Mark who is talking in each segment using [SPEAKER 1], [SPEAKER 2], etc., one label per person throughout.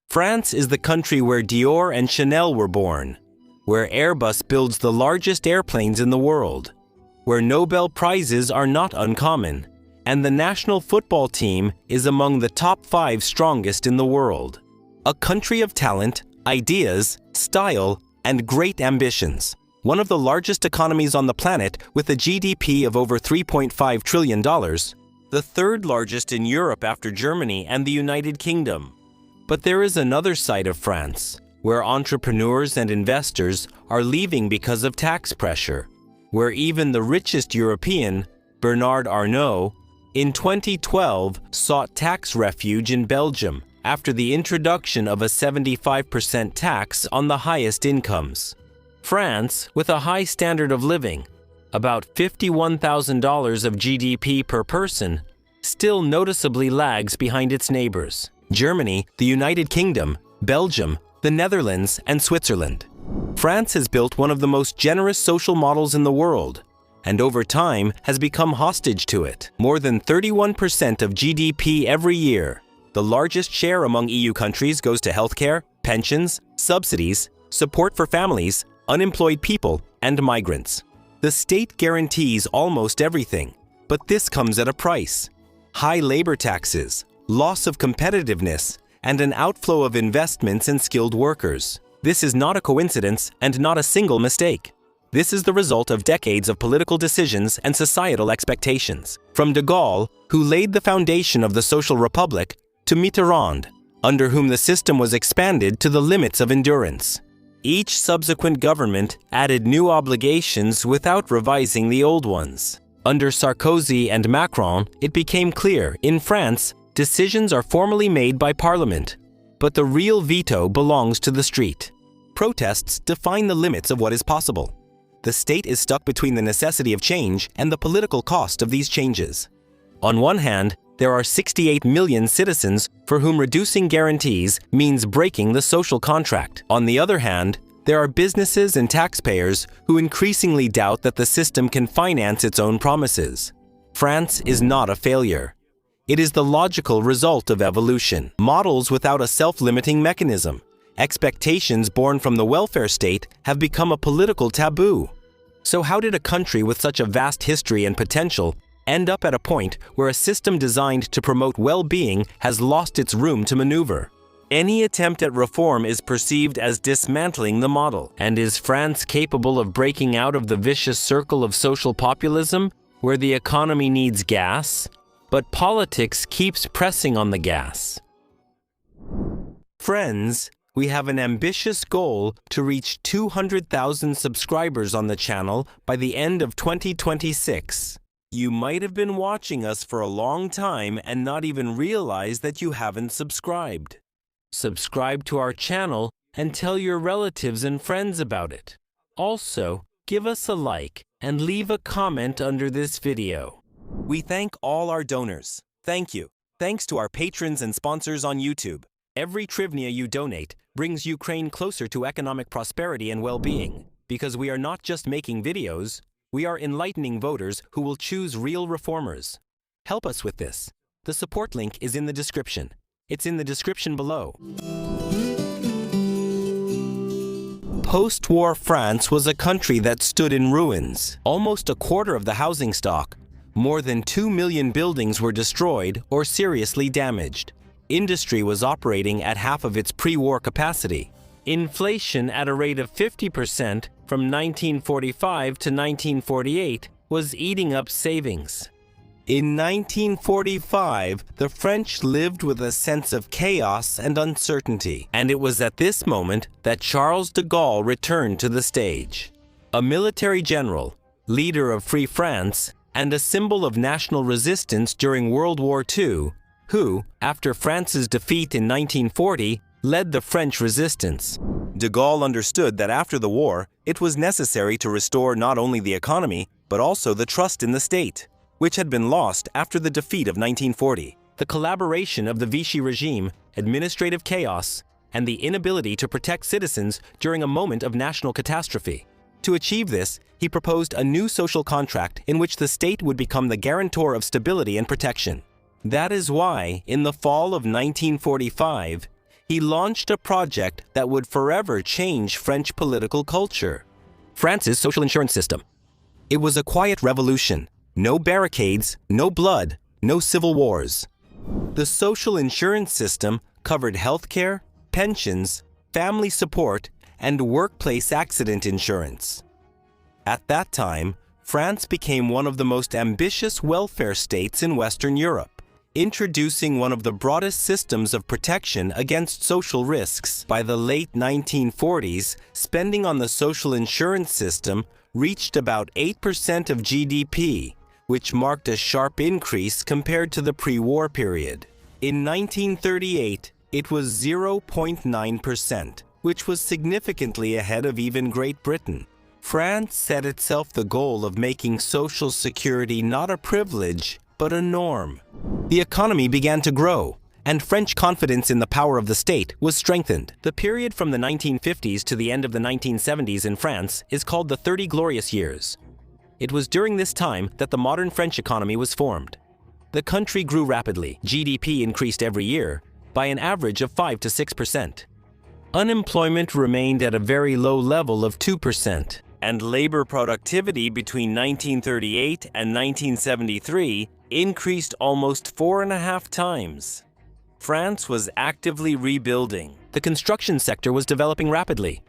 [SPEAKER 1] France is the country where Dior and Chanel were born, where Airbus builds the largest airplanes in the world, where Nobel Prizes are not uncommon, and the national football team is among the top 5 strongest in the world. A country of talent, ideas, style, and great ambitions. One of the largest economies on the planet with a GDP of over $3.5 trillion, the third largest in Europe after Germany and the United Kingdom. But there is another side of France, where entrepreneurs and investors are leaving because of tax pressure, where even the richest European, Bernard Arnault, in 2012 sought tax refuge in Belgium after the introduction of a 75% tax on the highest incomes. France, with a high standard of living, about $51,000 of GDP per person, still noticeably lags behind its neighbors: Germany, the United Kingdom, Belgium, the Netherlands, and Switzerland. France has built one of the most generous social models in the world, and over time has become hostage to it. More than 31% of GDP every year. The largest share among EU countries goes to healthcare, pensions, subsidies, support for families, unemployed people, and migrants. The state guarantees almost everything, but this comes at a price: high labor taxes, loss of competitiveness, and an outflow of investments in skilled workers. This is not a coincidence and not a single mistake. This is the result of decades of political decisions and societal expectations. From de Gaulle, who laid the foundation of the Social Republic, to Mitterrand, under whom the system was expanded to the limits of endurance. Each subsequent government added new obligations without revising the old ones. Under Sarkozy and Macron, it became clear, in France, decisions are formally made by Parliament, but the real veto belongs to the street. Protests define the limits of what is possible. The state is stuck between the necessity of change and the political cost of these changes. On one hand, there are 68 million citizens for whom reducing guarantees means breaking the social contract. On the other hand, there are businesses and taxpayers who increasingly doubt that the system can finance its own promises. France is not a failure. It is the logical result of evolution. Models without a self-limiting mechanism. Expectations born from the welfare state have become a political taboo. So how did a country with such a vast history and potential end up at a point where a system designed to promote well-being has lost its room to maneuver? Any attempt at reform is perceived as dismantling the model. And is France capable of breaking out of the vicious circle of social populism, where the economy needs gas, but politics keeps pressing on the gas? Friends, we have an ambitious goal to reach 200,000 subscribers on the channel by the end of 2026. You might have been watching us for a long time and not even realize that you haven't subscribed. Subscribe to our channel and tell your relatives and friends about it. Also, give us a like and leave a comment under this video. We thank all our donors. Thank you. Thanks to our patrons and sponsors on YouTube. Every hryvnia you donate brings Ukraine closer to economic prosperity and well-being, because we are not just making videos, we are enlightening voters who will choose real reformers. Help us with this. The support link is in the description. It's in the description below. Post-war France was a country that stood in ruins. Almost a quarter of the housing stock, more than 2 million buildings were destroyed or seriously damaged. Industry was operating at half of its pre-war capacity. Inflation at a rate of 50% from 1945 to 1948 was eating up savings. In 1945, the French lived with a sense of chaos and uncertainty, and it was at this moment that Charles de Gaulle returned to the stage. A military general, leader of Free France, and a symbol of national resistance during World War II, who, after France's defeat in 1940, led the French resistance. De Gaulle understood that after the war, it was necessary to restore not only the economy, but also the trust in the state, which had been lost after the defeat of 1940. The collaboration of the Vichy regime, administrative chaos, and the inability to protect citizens during a moment of national catastrophe. To achieve this, he proposed a new social contract in which the state would become the guarantor of stability and protection. That is why, in the fall of 1945, he launched a project that would forever change French political culture: France's social insurance system. It was a quiet revolution. No barricades, no blood, no civil wars. The social insurance system covered healthcare, pensions, family support, and workplace accident insurance. At that time, France became one of the most ambitious welfare states in Western Europe, introducing one of the broadest systems of protection against social risks. By the late 1940s, spending on the social insurance system reached about 8% of GDP, which marked a sharp increase compared to the pre-war period. In 1938, it was 0.9%, which was significantly ahead of even Great Britain. France set itself the goal of making social security not a privilege, but a norm. The economy began to grow, and French confidence in the power of the state was strengthened. The period from the 1950s to the end of the 1970s in France is called the 30 Glorious Years. It was during this time that the modern French economy was formed. The country grew rapidly. GDP increased every year by an average of 5 to 6%. Unemployment remained at a very low level of 2%, and labor productivity between 1938 and 1973 increased almost 4.5 times. France was actively rebuilding. The construction sector was developing rapidly.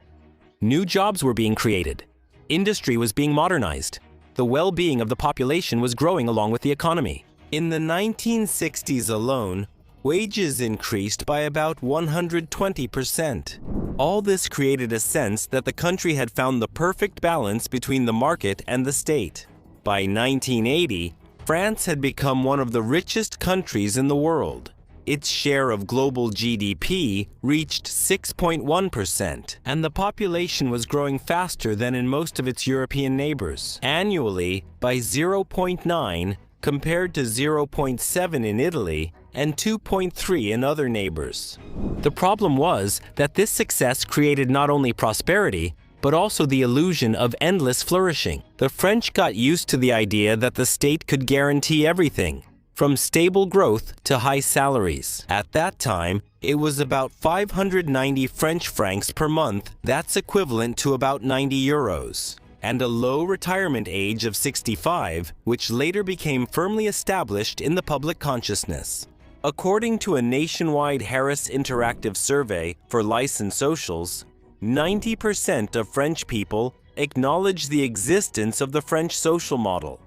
[SPEAKER 1] New jobs were being created. Industry was being modernized. The well-being of the population was growing along with the economy. In the 1960s alone, wages increased by about 120%. All this created a sense that the country had found the perfect balance between the market and the state. By 1980, France had become one of the richest countries in the world. Its share of global GDP reached 6.1%, and the population was growing faster than in most of its European neighbors, annually by 0.9 compared to 0.7 in Italy and 2.3 in other neighbors. The problem was that this success created not only prosperity, but also the illusion of endless flourishing. The French got used to the idea that the state could guarantee everything, from stable growth to high salaries. At that time, it was about 590 French francs per month. That's equivalent to about 90 euros. And a low retirement age of 65, which later became firmly established in the public consciousness. According to a nationwide Harris Interactive survey for Lice and Socials, 90% of French people acknowledge the existence of the French social model.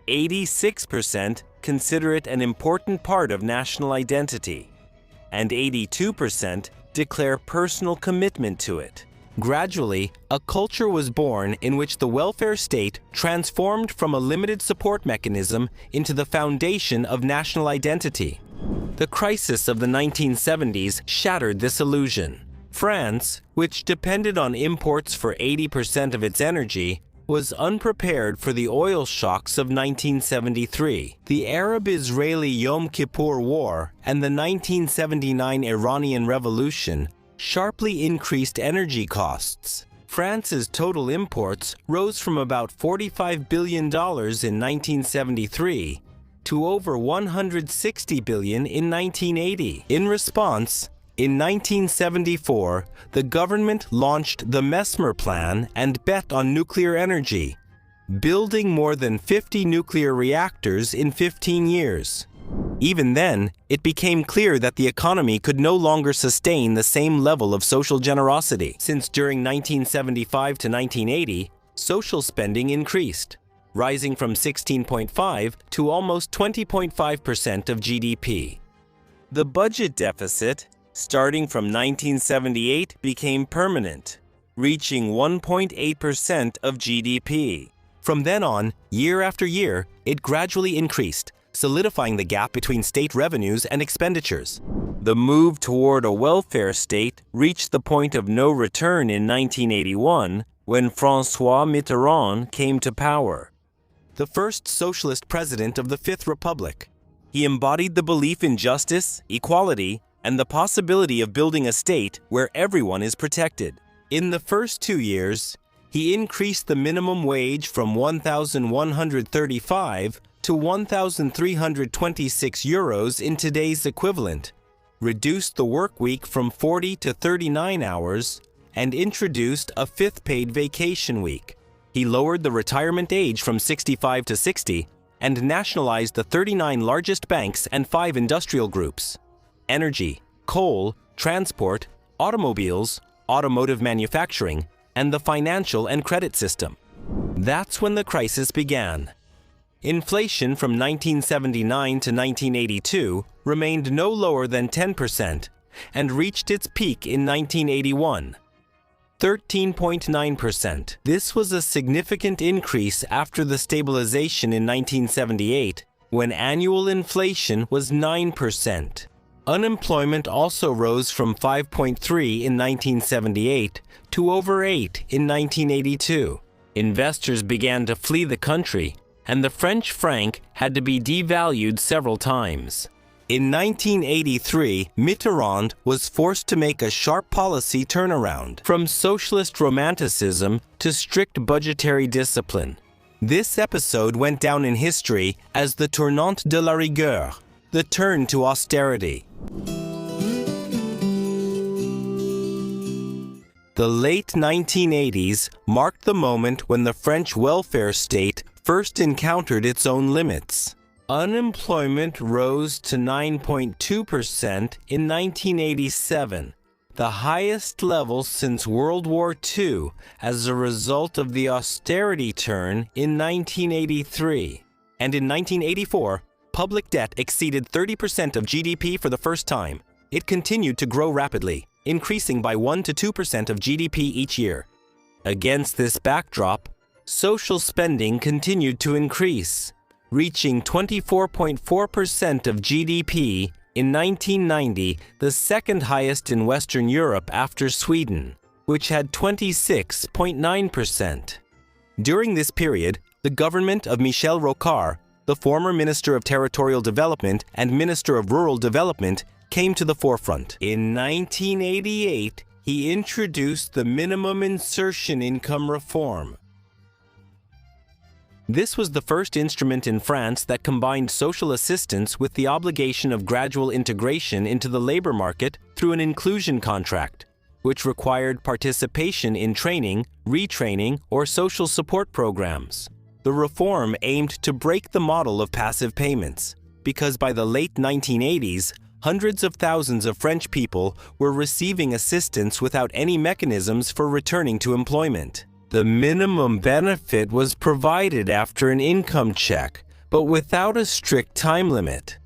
[SPEAKER 1] 86% consider it an important part of national identity, and 82% declare personal commitment to it. Gradually, a culture was born in which the welfare state transformed from a limited support mechanism into the foundation of national identity. The crisis of the 1970s shattered this illusion. France, which depended on imports for 80% of its energy, was unprepared for the oil shocks of 1973. The Arab-Israeli Yom Kippur War and the 1979 Iranian Revolution sharply increased energy costs. France's total imports rose from about $45 billion in 1973 to over $160 billion in 1980. In response, in 1974, the government launched the Mesmer Plan and bet on nuclear energy, building more than 50 nuclear reactors in 15 years. Even then, it became clear that the economy could no longer sustain the same level of social generosity, since during 1975 to 1980, social spending increased, rising from 16.5 to almost 20.5% of GDP. The budget deficit, starting from 1978, became permanent, reaching 1.8% of GDP. From then on, year after year, it gradually increased, solidifying the gap between state revenues and expenditures. The move toward a welfare state reached the point of no return in 1981 when François Mitterrand came to power, the first socialist president of the Fifth Republic. He embodied the belief in justice, equality, and the possibility of building a state where everyone is protected. In the first 2 years, he increased the minimum wage from 1,135 to 1,326 euros in today's equivalent, reduced the work week from 40 to 39 hours, and introduced a fifth paid vacation week. He lowered the retirement age from 65 to 60 and nationalized the 39 largest banks and 5 industrial groups: energy, coal, transport, automobiles, automotive manufacturing, and the financial and credit system. That's when the crisis began. Inflation from 1979 to 1982 remained no lower than 10% and reached its peak in 1981. 13.9%. This was a significant increase after the stabilization in 1978, when annual inflation was 9%. Unemployment also rose from 5.3 in 1978 to over 8 in 1982. Investors began to flee the country, and the French franc had to be devalued several times. In 1983, Mitterrand was forced to make a sharp policy turnaround from socialist romanticism to strict budgetary discipline. This episode went down in history as the tournant de la rigueur, the turn to austerity. The late 1980s marked the moment when the French welfare state first encountered its own limits. Unemployment rose to 9.2% in 1987, the highest level since World War II, as a result of the austerity turn in 1983. And in 1984, public debt exceeded 30% of GDP for the first time. It continued to grow rapidly, increasing by 1 to 2% of GDP each year. Against this backdrop, social spending continued to increase, reaching 24.4% of GDP in 1990, the second highest in Western Europe after Sweden, which had 26.9%. During this period, the government of Michel Rocard, the former Minister of Territorial Development and Minister of Rural Development, came to the forefront. In 1988, he introduced the minimum insertion income reform. This was the first instrument in France that combined social assistance with the obligation of gradual integration into the labor market through an inclusion contract, which required participation in training, retraining, or social support programs. The reform aimed to break the model of passive payments, because by the late 1980s, hundreds of thousands of French people were receiving assistance without any mechanisms for returning to employment. The minimum benefit was provided after an income check, but without a strict time limit.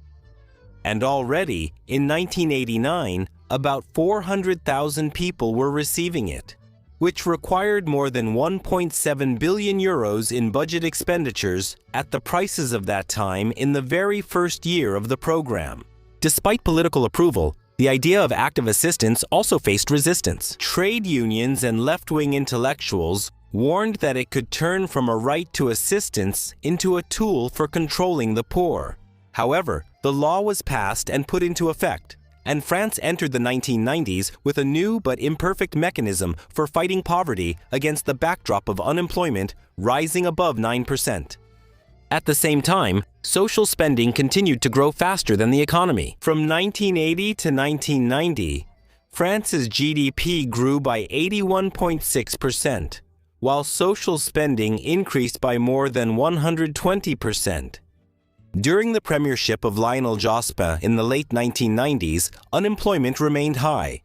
[SPEAKER 1] And already, in 1989, about 400,000 people were receiving it, which required more than 1.7 billion euros in budget expenditures at the prices of that time in the very first year of the program. Despite political approval, the idea of active assistance also faced resistance. Trade unions and left-wing intellectuals warned that it could turn from a right to assistance into a tool for controlling the poor. However, the law was passed and put into effect, and France entered the 1990s with a new but imperfect mechanism for fighting poverty against the backdrop of unemployment rising above 9%. At the same time, social spending continued to grow faster than the economy. From 1980 to 1990, France's GDP grew by 81.6%, while social spending increased by more than 120%. During the premiership of Lionel Jospin in the late 1990s, unemployment remained high,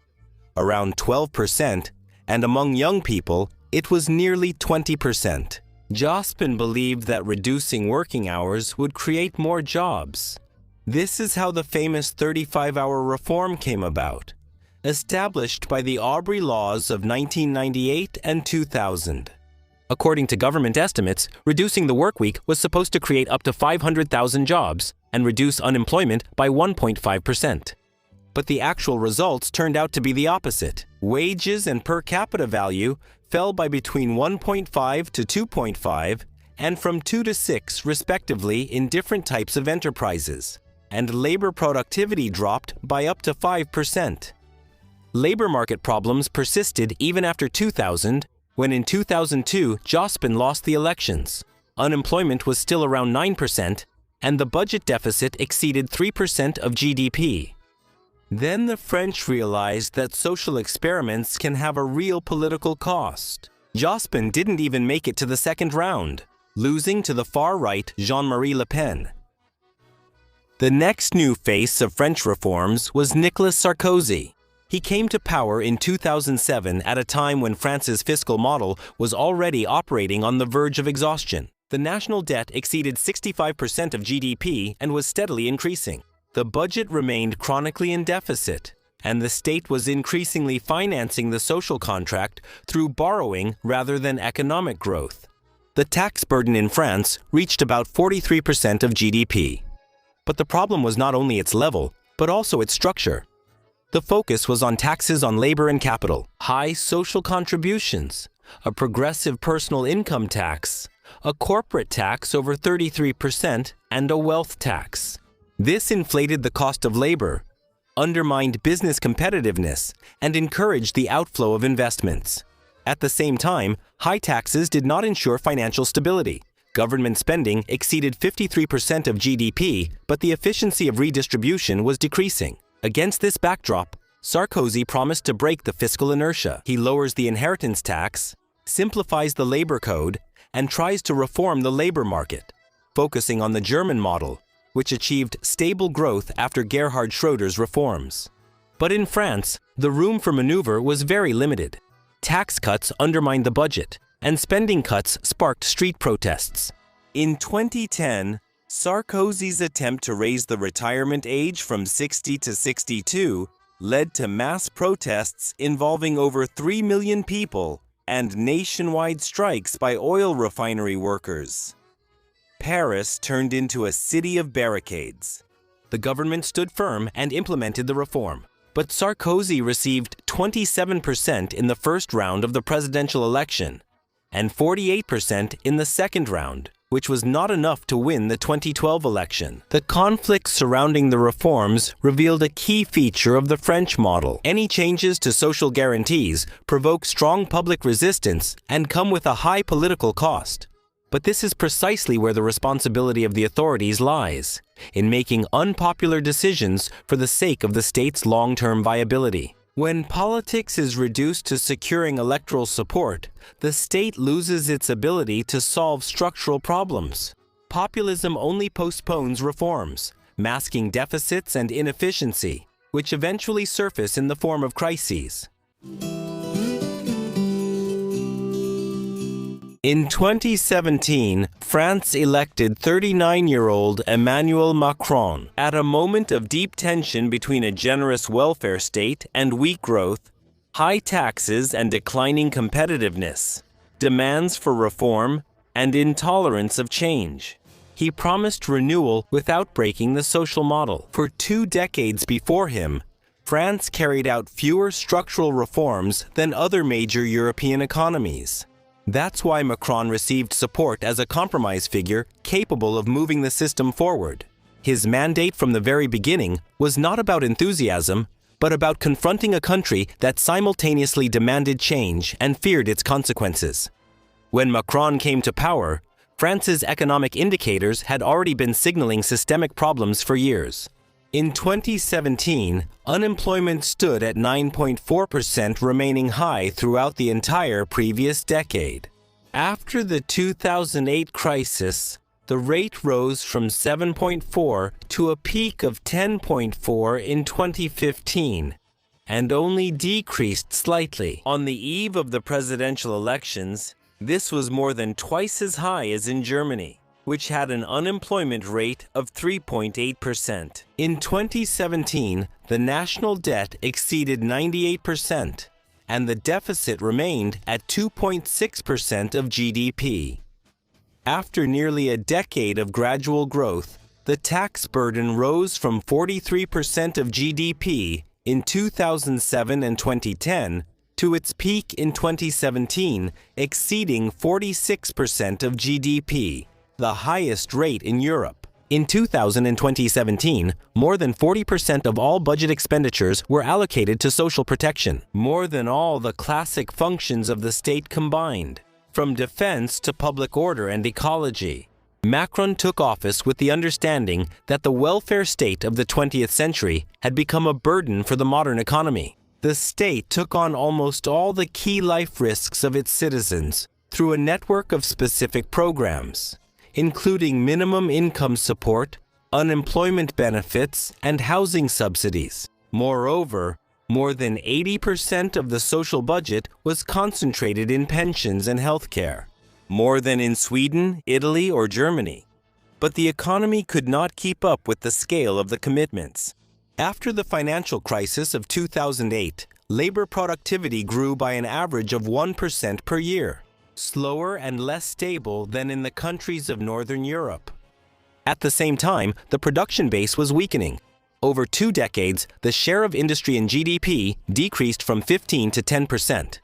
[SPEAKER 1] around 12%, and among young people, it was nearly 20%. Jospin believed that reducing working hours would create more jobs. This is how the famous 35-hour reform came about, established by the Aubry Laws of 1998 and 2000. According to government estimates, reducing the workweek was supposed to create up to 500,000 jobs and reduce unemployment by 1.5%. But the actual results turned out to be the opposite. Wages and per capita value fell by between 1.5 to 2.5 and from 2 to 6 respectively in different types of enterprises, and labor productivity dropped by up to 5%. Labor market problems persisted even after 2000, when in 2002 Jospin lost the elections. Unemployment was still around 9%, and the budget deficit exceeded 3% of GDP. Then the French realized that social experiments can have a real political cost. Jospin didn't even make it to the second round, losing to the far-right Jean-Marie Le Pen. The next new face of French reforms was Nicolas Sarkozy. He came to power in 2007 at a time when France's fiscal model was already operating on the verge of exhaustion. The national debt exceeded 65% of GDP and was steadily increasing. The budget remained chronically in deficit, and the state was increasingly financing the social contract through borrowing rather than economic growth. The tax burden in France reached about 43% of GDP. But the problem was not only its level, but also its structure. The focus was on taxes on labor and capital, high social contributions, a progressive personal income tax, a corporate tax over 33%, and a wealth tax. This inflated the cost of labor, undermined business competitiveness, and encouraged the outflow of investments. At the same time, high taxes did not ensure financial stability. Government spending exceeded 53% of GDP, but the efficiency of redistribution was decreasing. Against this backdrop, Sarkozy promised to break the fiscal inertia. He lowers the inheritance tax, simplifies the labor code, and tries to reform the labor market, focusing on the German model, which achieved stable growth after Gerhard Schröder's reforms. But in France, the room for maneuver was very limited. Tax cuts undermined the budget, and spending cuts sparked street protests. In 2010, Sarkozy's attempt to raise the retirement age from 60 to 62 led to mass protests involving over 3 million people and nationwide strikes by oil refinery workers. Paris turned into a city of barricades. The government stood firm and implemented the reform. But Sarkozy received 27% in the first round of the presidential election and 48% in the second round, which was not enough to win the 2012 election. The conflicts surrounding the reforms revealed a key feature of the French model. Any changes to social guarantees provoke strong public resistance and come with a high political cost. But this is precisely where the responsibility of the authorities lies, in making unpopular decisions for the sake of the state's long-term viability. When politics is reduced to securing electoral support, the state loses its ability to solve structural problems. Populism only postpones reforms, masking deficits and inefficiency, which eventually surface in the form of crises. In 2017, France elected 39-year-old Emmanuel Macron. At a moment of deep tension between a generous welfare state and weak growth, high taxes and declining competitiveness, demands for reform, and intolerance of change. He promised renewal without breaking the social model. For 2 decades before him, France carried out fewer structural reforms than other major European economies. That's why Macron received support as a compromise figure capable of moving the system forward. His mandate from the very beginning was not about enthusiasm, but about confronting a country that simultaneously demanded change and feared its consequences. When Macron came to power, France's economic indicators had already been signaling systemic problems for years. In 2017, unemployment stood at 9.4%, remaining high throughout the entire previous decade. After the 2008 crisis, the rate rose from 7.4 to a peak of 10.4 in 2015, and only decreased slightly. On the eve of the presidential elections, this was more than twice as high as in Germany, which had an unemployment rate of 3.8%. In 2017, the national debt exceeded 98%, and the deficit remained at 2.6% of GDP. After nearly a decade of gradual growth, the tax burden rose from 43% of GDP in 2007 and 2010 to its peak in 2017, exceeding 46% of GDP. The highest rate in Europe. In 2000 and 2017, more than 40% of all budget expenditures were allocated to social protection, more than all the classic functions of the state combined, from defense to public order and ecology. Macron took office with the understanding that the welfare state of the 20th century had become a burden for the modern economy. The state took on almost all the key life risks of its citizens through a network of specific programs, including minimum income support, unemployment benefits, and housing subsidies. Moreover, more than 80% of the social budget was concentrated in pensions and healthcare, more than in Sweden, Italy, or Germany. But the economy could not keep up with the scale of the commitments. After the financial crisis of 2008, labor productivity grew by an average of 1% per year, slower and less stable than in the countries of Northern Europe. At the same time, the production base was weakening. Over 2 decades, the share of industry in GDP decreased from 15 to 10%.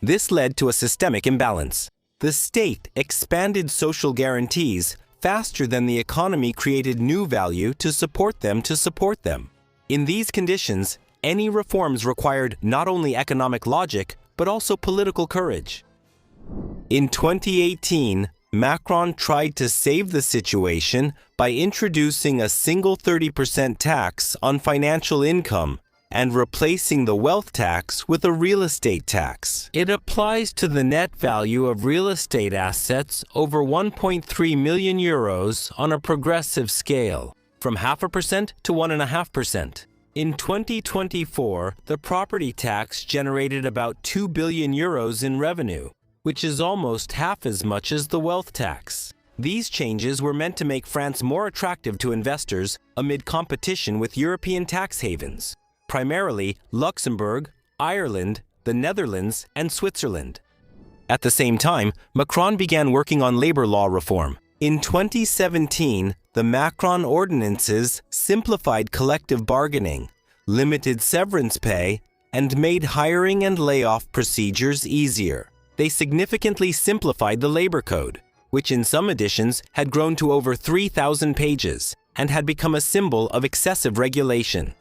[SPEAKER 1] This led to a systemic imbalance. The state expanded social guarantees faster than the economy created new value to support them. In these conditions, any reforms required not only economic logic, but also political courage. In 2018, Macron tried to save the situation by introducing a single 30% tax on financial income and replacing the wealth tax with a real estate tax. It applies to the net value of real estate assets over 1.3 million euros on a progressive scale, from 0.5% to 1.5%. In 2024, the property tax generated about 2 billion euros in revenue, which is almost half as much as the wealth tax. These changes were meant to make France more attractive to investors amid competition with European tax havens, primarily Luxembourg, Ireland, the Netherlands, and Switzerland. At the same time, Macron began working on labor law reform. In 2017, the Macron ordinances simplified collective bargaining, limited severance pay, and made hiring and layoff procedures easier. They significantly simplified the labor code, which in some editions had grown to over 3,000 pages and had become a symbol of excessive regulation.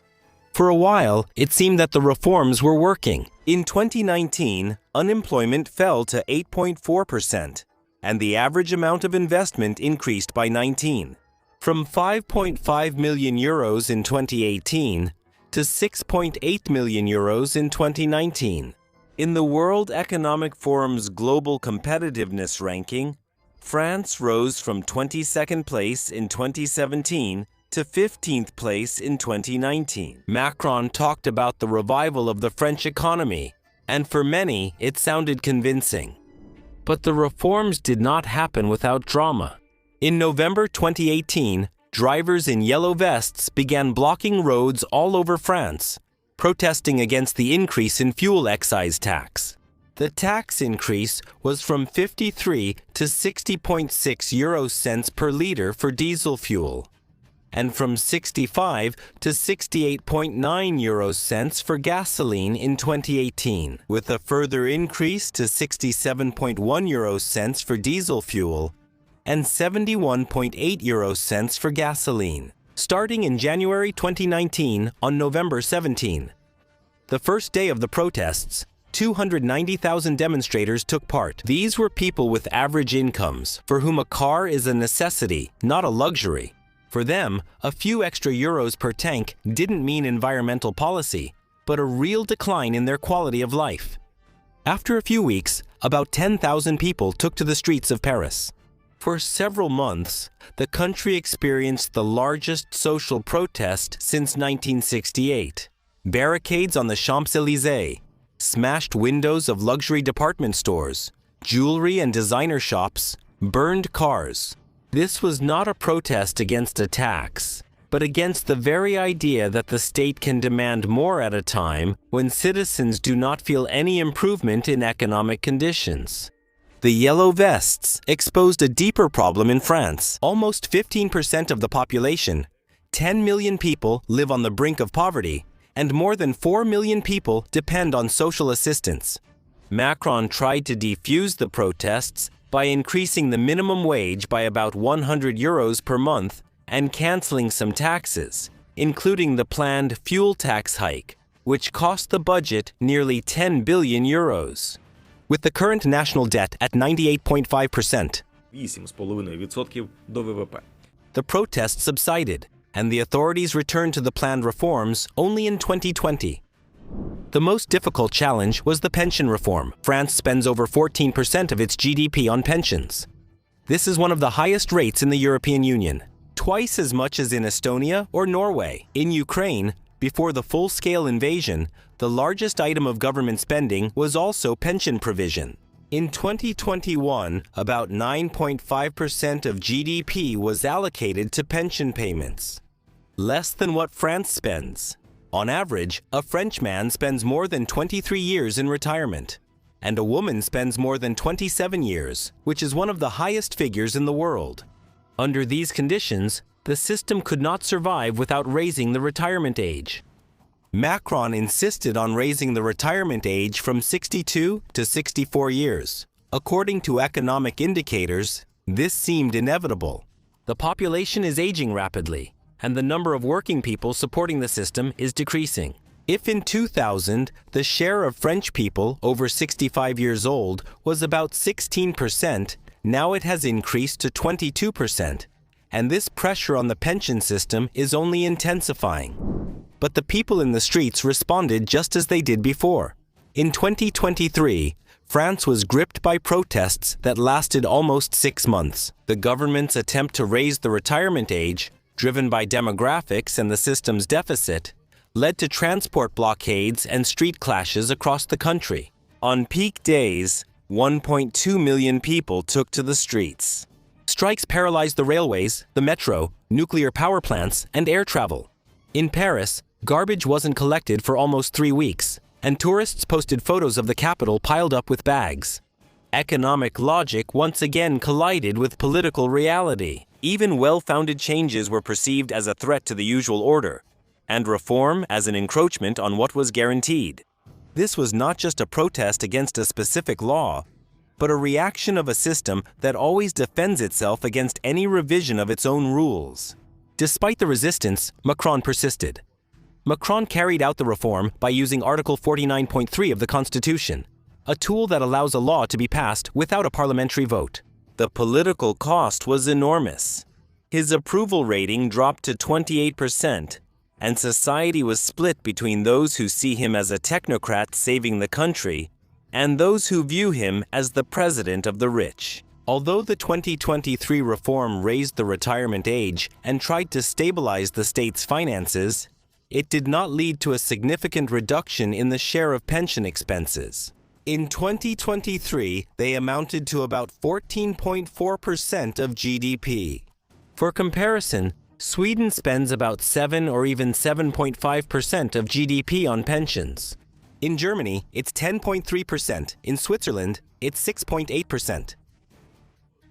[SPEAKER 1] For a while, it seemed that the reforms were working. In 2019, unemployment fell to 8.4%, and the average amount of investment increased by 19%, from 5.5 million euros in 2018 to 6.8 million euros in 2019. In the World Economic Forum's Global Competitiveness Ranking, France rose from 22nd place in 2017 to 15th place in 2019. Macron talked about the revival of the French economy, and for many, it sounded convincing. But the reforms did not happen without drama. In November 2018, drivers in yellow vests began blocking roads all over France, protesting against the increase in fuel excise tax. The tax increase was from 53 to 60.6 euro cents per liter for diesel fuel, and from 65 to 68.9 euro cents for gasoline in 2018, with a further increase to 67.1 euro cents for diesel fuel and 71.8 euro cents for gasoline, starting in January 2019 on November 17. The first day of the protests, 290,000 demonstrators took part. These were people with average incomes, for whom a car is a necessity, not a luxury. For them, a few extra euros per tank didn't mean environmental policy, but a real decline in their quality of life. After a few weeks, about 10,000 people took to the streets of Paris. For several months, the country experienced the largest social protest since 1968. Barricades on the Champs-Élysées, smashed windows of luxury department stores, jewelry and designer shops, burned cars. This was not a protest against a tax, but against the very idea that the state can demand more at a time when citizens do not feel any improvement in economic conditions. The Yellow Vests exposed a deeper problem in France. Almost 15% of the population, 10 million people, live on the brink of poverty, and more than 4 million people depend on social assistance. Macron tried to defuse the protests by increasing the minimum wage by about 100 euros per month and canceling some taxes, including the planned fuel tax hike, which cost the budget nearly 10 billion euros. With the current national debt at 98.5%,
[SPEAKER 2] 8,5% до ВВП.
[SPEAKER 1] The protests subsided, and the authorities returned to the planned reforms only in 2020. The most difficult challenge was the pension reform. France spends over 14% of its GDP on pensions. This is one of the highest rates in the European Union, twice as much as in Estonia or Norway. In Ukraine, before the full-scale invasion, the largest item of government spending was also pension provision. In 2021, about 9.5% of GDP was allocated to pension payments, less than what France spends. On average, a French man spends more than 23 years in retirement, and a woman spends more than 27 years, which is one of the highest figures in the world. Under these conditions, the system could not survive without raising the retirement age. Macron insisted on raising the retirement age from 62 to 64 years. According to economic indicators, this seemed inevitable. The population is aging rapidly, and the number of working people supporting the system is decreasing. If in 2000, the share of French people over 65 years old was about 16%, now it has increased to 22%, and this pressure on the pension system is only intensifying. But the people in the streets responded just as they did before. In 2023, France was gripped by protests that lasted almost 6 months. The government's attempt to raise the retirement age, driven by demographics and the system's deficit, led to transport blockades and street clashes across the country. On peak days, 1.2 million people took to the streets. Strikes paralyzed the railways, the metro, nuclear power plants, and air travel. In Paris, garbage wasn't collected for almost 3 weeks, and tourists posted photos of the capital piled up with bags. Economic logic once again collided with political reality. Even well-founded changes were perceived as a threat to the usual order, and reform as an encroachment on what was guaranteed. This was not just a protest against a specific law, but a reaction of a system that always defends itself against any revision of its own rules. Despite the resistance, Macron persisted. Macron carried out the reform by using Article 49.3 of the Constitution, a tool that allows a law to be passed without a parliamentary vote. The political cost was enormous. His approval rating dropped to 28%, and society was split between those who see him as a technocrat saving the country and those who view him as the president of the rich. Although the 2023 reform raised the retirement age and tried to stabilize the state's finances, it did not lead to a significant reduction in the share of pension expenses. In 2023, they amounted to about 14.4% of GDP. For comparison, Sweden spends about 7 or even 7.5% of GDP on pensions. In Germany, it's 10.3%. In Switzerland, it's 6.8%.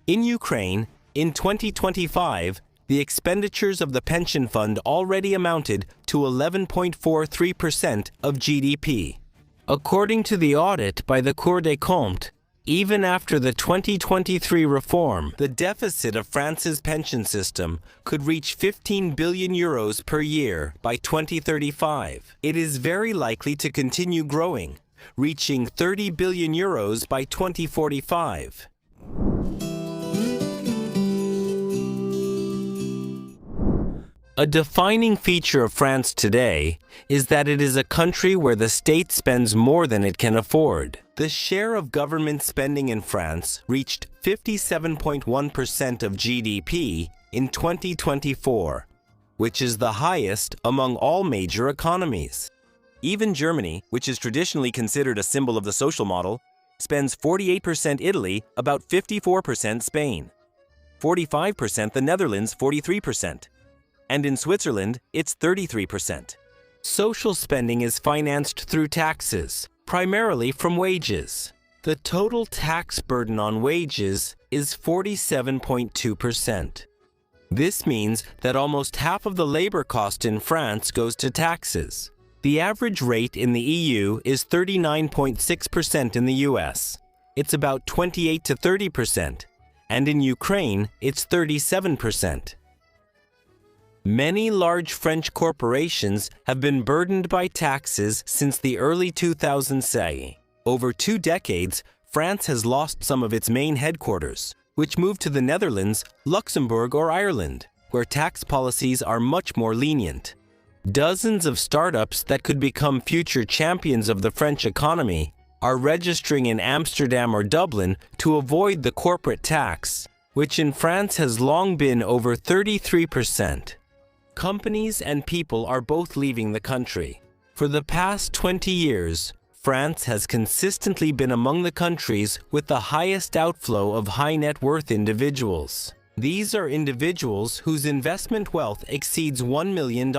[SPEAKER 1] In Ukraine, in 2025, the expenditures of the pension fund already amounted to 11.43% of GDP. According to the audit by the Cour des Comptes, even after the 2023 reform, the deficit of France's pension system could reach 15 billion euros per year by 2035. It is very likely to continue growing, reaching 30 billion euros by 2045. A defining feature of France today is that it is a country where the state spends more than it can afford. The share of government spending in France reached 57.1% of GDP in 2024, which is the highest among all major economies. Even Germany, which is traditionally considered a symbol of the social model, spends 48% Italy, about 54% Spain, 45% the Netherlands, 43%. And in Switzerland, it's 33%. Social spending is financed through taxes, primarily from wages. The total tax burden on wages is 47.2%. This means that almost half of the labor cost in France goes to taxes. The average rate in the EU is 39.6% in the US. It's about 28 to 30%, and in Ukraine, it's 37%. Many large French corporations have been burdened by taxes since the early 2000s. Over 2 decades, France has lost some of its main headquarters. which move to the Netherlands, Luxembourg, or Ireland, where tax policies are much more lenient. Dozens of startups that could become future champions of the French economy are registering in Amsterdam or Dublin to avoid the corporate tax, which in France has long been over 33%. Companies and people are both leaving the country. For the past 20 years, France has consistently been among the countries with the highest outflow of high net worth individuals. These are individuals whose investment wealth exceeds $1 million.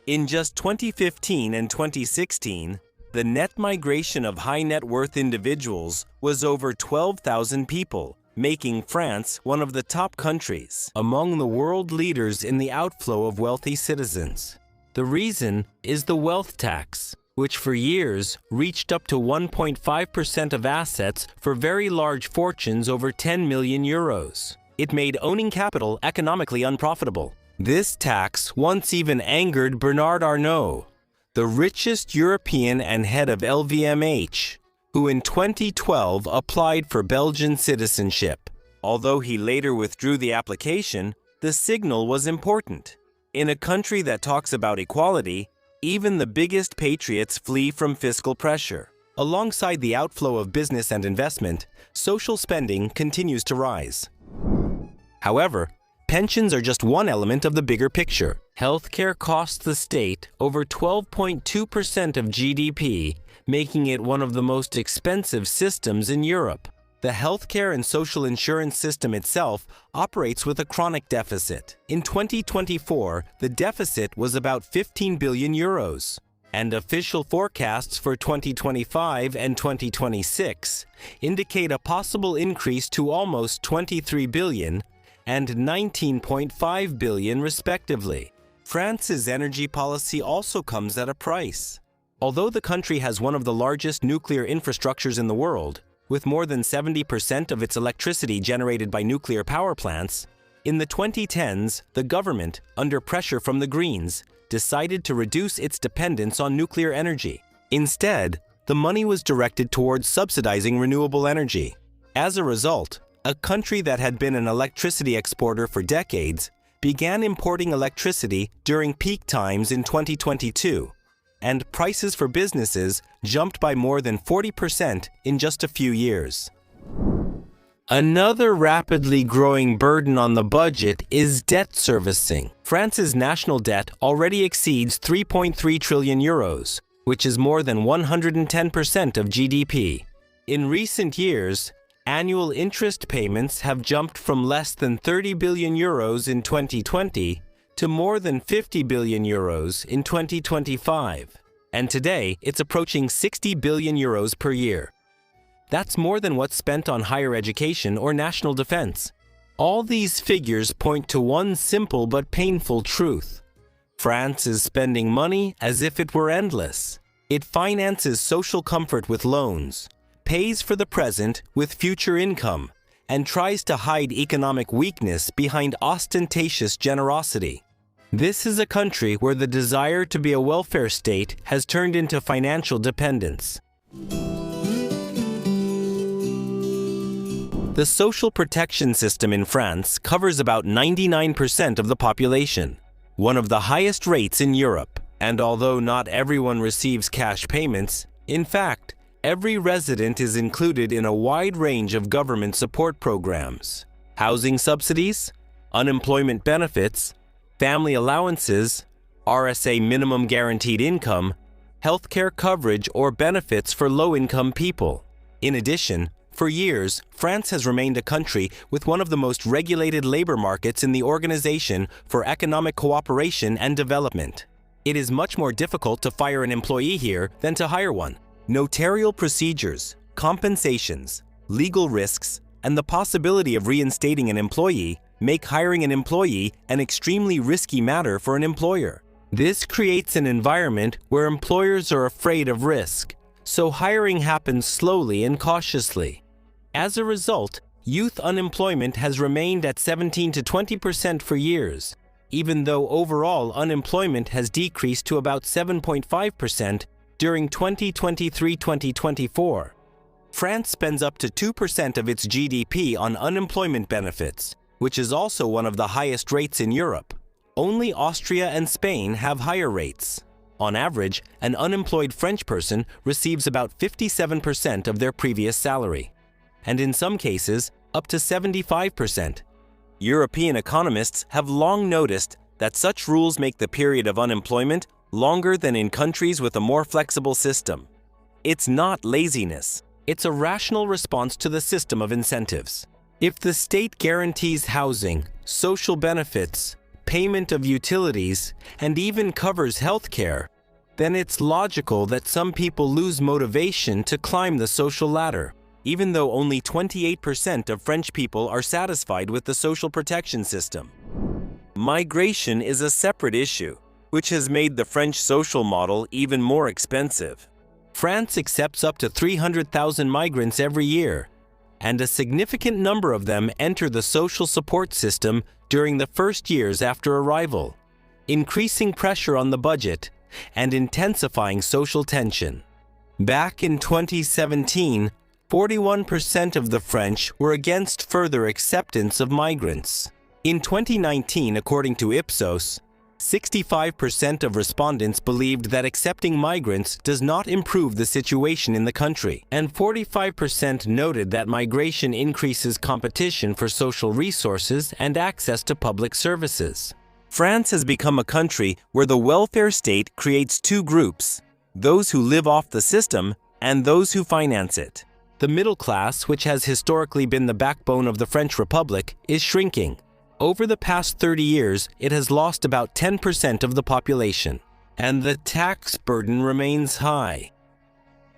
[SPEAKER 1] In just 2015 and 2016, the net migration of high net worth individuals was over 12,000 people, making France one of the top countries among the world leaders in the outflow of wealthy citizens. The reason is the wealth tax, which for years reached up to 1.5% of assets for very large fortunes over 10 million euros. It made owning capital economically unprofitable. This tax once even angered Bernard Arnault, the richest European and head of LVMH, who in 2012 applied for Belgian citizenship. Although he later withdrew the application, the signal was important. In a country that talks about equality, even the biggest patriots flee from fiscal pressure. Alongside the outflow of business and investment, social spending continues to rise. However, pensions are just one element of the bigger picture. Healthcare costs the state over 12.2% of GDP, making it one of the most expensive systems in Europe. The healthcare and social insurance system itself operates with a chronic deficit. In 2024, the deficit was about 15 billion euros, and official forecasts for 2025 and 2026 indicate a possible increase to almost 23 billion and 19.5 billion respectively. France's energy policy also comes at a price. Although the country has one of the largest nuclear infrastructures in the world, with more than 70% of its electricity generated by nuclear power plants, in the 2010s, the government, under pressure from the Greens, decided to reduce its dependence on nuclear energy. Instead, the money was directed towards subsidizing renewable energy. As a result, a country that had been an electricity exporter for decades began importing electricity during peak times in 2022, and prices for businesses jumped by more than 40% in just a few years. Another rapidly growing burden on the budget is debt servicing. France's national debt already exceeds 3.3 trillion euros, which is more than 110% of GDP. In recent years, annual interest payments have jumped from less than 30 billion euros in 2020 to more than 50 billion euros in 2025, and today it's approaching 60 billion euros per year. That's more than what's spent on higher education or national defense. All these figures point to one simple but painful truth. France is spending money as if it were endless. It finances social comfort with loans, pays for the present with future income, and tries to hide economic weakness behind ostentatious generosity. This is a country where the desire to be a welfare state has turned into financial dependence. The social protection system in France covers about 99% of the population, one of the highest rates in Europe. And although not everyone receives cash payments, in fact, every resident is included in a wide range of government support programs: housing subsidies, unemployment benefits, family allowances, RSA minimum guaranteed income, healthcare coverage or benefits for low-income people. In addition, for years, France has remained a country with one of the most regulated labor markets in the Organization for Economic Cooperation and Development. It is much more difficult to fire an employee here than to hire one. Notarial procedures, compensations, legal risks, and the possibility of reinstating an employee make hiring an employee an extremely risky matter for an employer. This creates an environment where employers are afraid of risk, so hiring happens slowly and cautiously. As a result, youth unemployment has remained at 17 to 20% for years, even though overall unemployment has decreased to about 7.5% during 2023-2024. France spends up to 2% of its GDP on unemployment benefits, which is also one of the highest rates in Europe. Only Austria and Spain have higher rates. On average, an unemployed French person receives about 57% of their previous salary, and in some cases, up to 75%. European economists have long noticed that such rules make the period of unemployment longer than in countries with a more flexible system. It's not laziness. It's a rational response to the system of incentives. If the state guarantees housing, social benefits, payment of utilities, and even covers health care, then it's logical that some people lose motivation to climb the social ladder, even though only 28% of French people are satisfied with the social protection system. Migration is a separate issue, which has made the French social model even more expensive. France accepts up to 300,000 migrants every year, and a significant number of them enter the social support system during the first years after arrival, increasing pressure on the budget and intensifying social tension. Back in 2017, 41% of the French were against further acceptance of migrants. In 2019, according to Ipsos, 65% of respondents believed that accepting migrants does not improve the situation in the country, and 45% noted that migration increases competition for social resources and access to public services. France has become a country where the welfare state creates two groups: those who live off the system and those who finance it. The middle class, which has historically been the backbone of the French Republic, is shrinking. Over the past 30 years, it has lost about 10% of the population, and the tax burden remains high.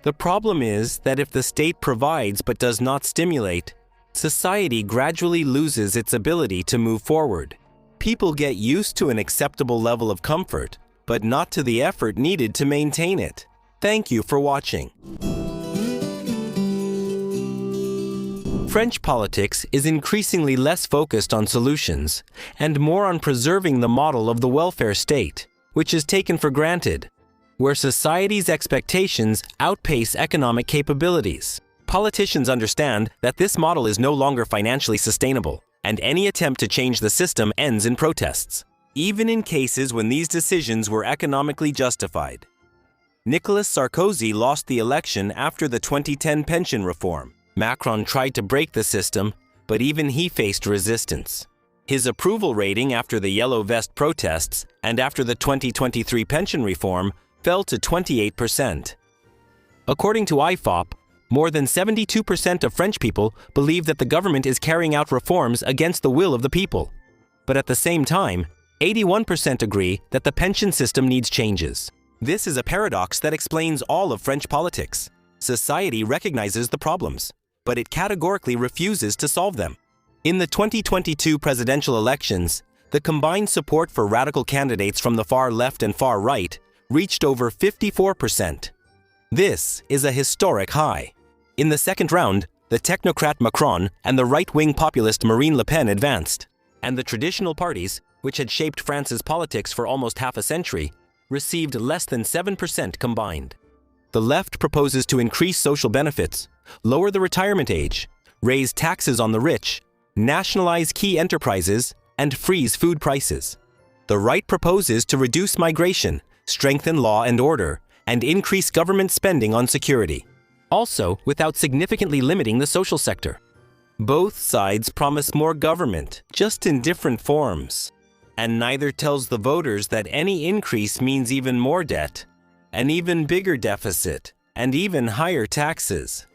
[SPEAKER 1] The problem is that if the state provides but does not stimulate, society gradually loses its ability to move forward. People get used to an acceptable level of comfort, but not to the effort needed to maintain it. Thank you for watching. French politics is increasingly less focused on solutions and more on preserving the model of the welfare state, which is taken for granted, where society's expectations outpace economic capabilities. Politicians understand that this model is no longer financially sustainable, and any attempt to change the system ends in protests, even in cases when these decisions were economically justified. Nicolas Sarkozy lost the election after the 2010 pension reform. Macron tried to break the system, but even he faced resistance. His approval rating after the Yellow Vest protests and after the 2023 pension reform fell to 28%. According to IFOP, more than 72% of French people believe that the government is carrying out reforms against the will of the people. But at the same time, 81% agree that the pension system needs changes. This is a paradox that explains all of French politics. Society recognizes the problems, but it categorically refuses to solve them. In the 2022 presidential elections, the combined support for radical candidates from the far left and far right reached over 54%. This is a historic high. In the second round, the technocrat Macron and the right-wing populist Marine Le Pen advanced, and the traditional parties, which had shaped France's politics for almost half a century, received less than 7% combined. The left proposes to increase social benefits, lower the retirement age, raise taxes on the rich, nationalize key enterprises, and freeze food prices. The right proposes to reduce migration, strengthen law and order, and increase government spending on security, also without significantly limiting the social sector. Both sides promise more government, just in different forms, and neither tells the voters that any increase means even more debt, an even bigger deficit, and even higher taxes.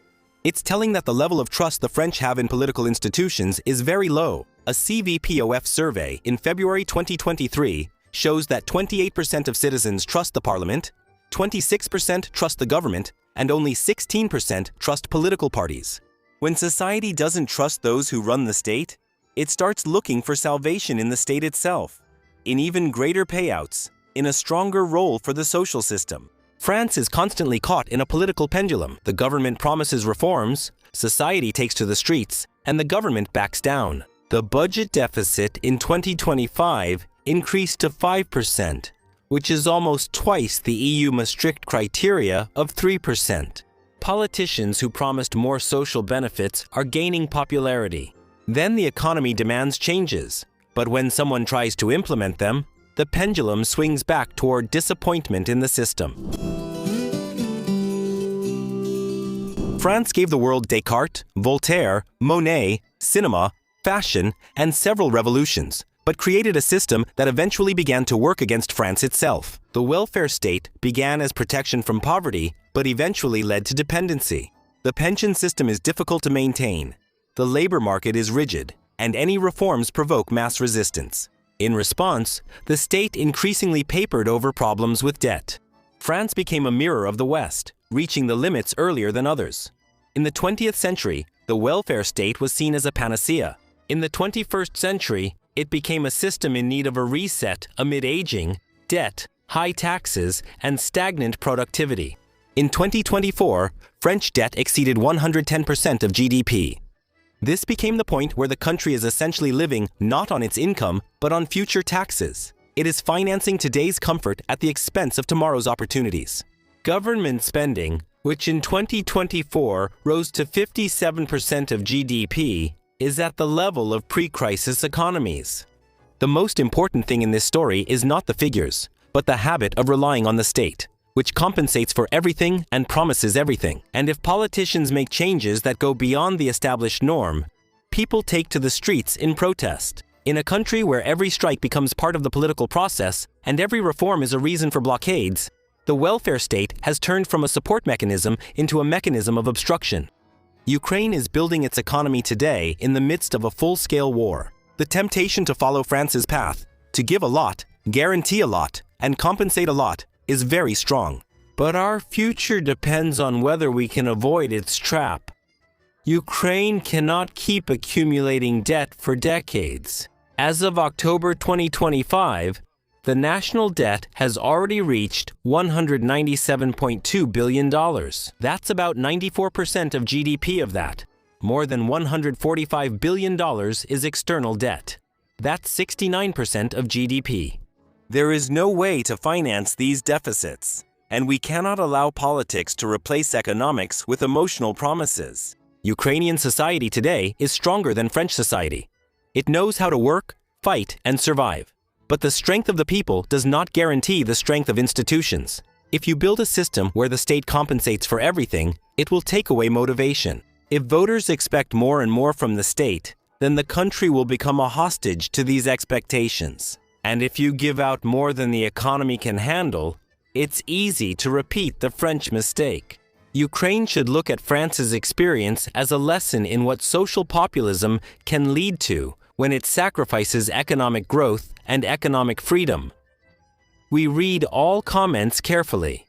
[SPEAKER 1] It's telling that the level of trust the French have in political institutions is very low. A CVPOF survey in February 2023 shows that 28% of citizens trust the parliament, 26% trust the government, and only 16% trust political parties. When society doesn't trust those who run the state, it starts looking for salvation in the state itself, in even greater payouts, in a stronger role for the social system. France is constantly caught in a political pendulum. The government promises reforms, society takes to the streets, and the government backs down. The budget deficit in 2025 increased to 5%, which is almost twice the EU Maastricht criteria of 3%. Politicians who promised more social benefits are gaining popularity. Then the economy demands changes, but when someone tries to implement them, the pendulum swings back toward disappointment in the system. France gave the world Descartes, Voltaire, Monet, cinema, fashion, and several revolutions, but created a system that eventually began to work against France itself. The welfare state began as protection from poverty, but eventually led to dependency. The pension system is difficult to maintain. The labor market is rigid, and any reforms provoke mass resistance. In response, the state increasingly papered over problems with debt. France became a mirror of the West, reaching the limits earlier than others. In the 20th century, the welfare state was seen as a panacea. In the 21st century, it became a system in need of a reset amid aging, debt, high taxes, and stagnant productivity. In 2024, French debt exceeded 110% of GDP. This became the point where the country is essentially living not on its income, but on future taxes. It is financing today's comfort at the expense of tomorrow's opportunities. Government spending, which in 2024 rose to 57% of GDP, is at the level of pre-crisis economies. The most important thing in this story is not the figures, but the habit of relying on the state, which compensates for everything and promises everything. And if politicians make changes that go beyond the established norm, people take to the streets in protest. In a country where every strike becomes part of the political process and every reform is a reason for blockades, the welfare state has turned from a support mechanism into a mechanism of obstruction. Ukraine is building its economy today in the midst of a full-scale war. The temptation to follow France's path, to give a lot, guarantee a lot, and compensate a lot, is very strong. But our future depends on whether we can avoid its trap. Ukraine cannot keep accumulating debt for decades. As of October 2025, the national debt has already reached $197.2 billion. That's about 94% of GDP of that. More than $145 billion is external debt. That's 69% of GDP. There is no way to finance these deficits, and we cannot allow politics to replace economics with emotional promises. Ukrainian society today is stronger than French society. It knows how to work, fight, and survive. But the strength of the people does not guarantee the strength of institutions. If you build a system where the state compensates for everything, it will take away motivation. If voters expect more and more from the state, then the country will become a hostage to these expectations. And if you give out more than the economy can handle, it's easy to repeat the French mistake. Ukraine should look at France's experience as a lesson in what social populism can lead to when it sacrifices economic growth and economic freedom. We read all comments carefully.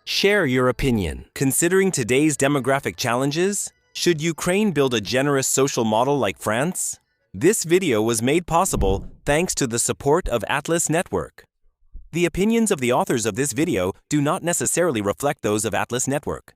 [SPEAKER 1] Share your opinion. Considering today's demographic challenges, should Ukraine build a generous social model like France? This video was made possible thanks to the support of Atlas Network. The opinions of the authors of this video do not necessarily reflect those of Atlas Network.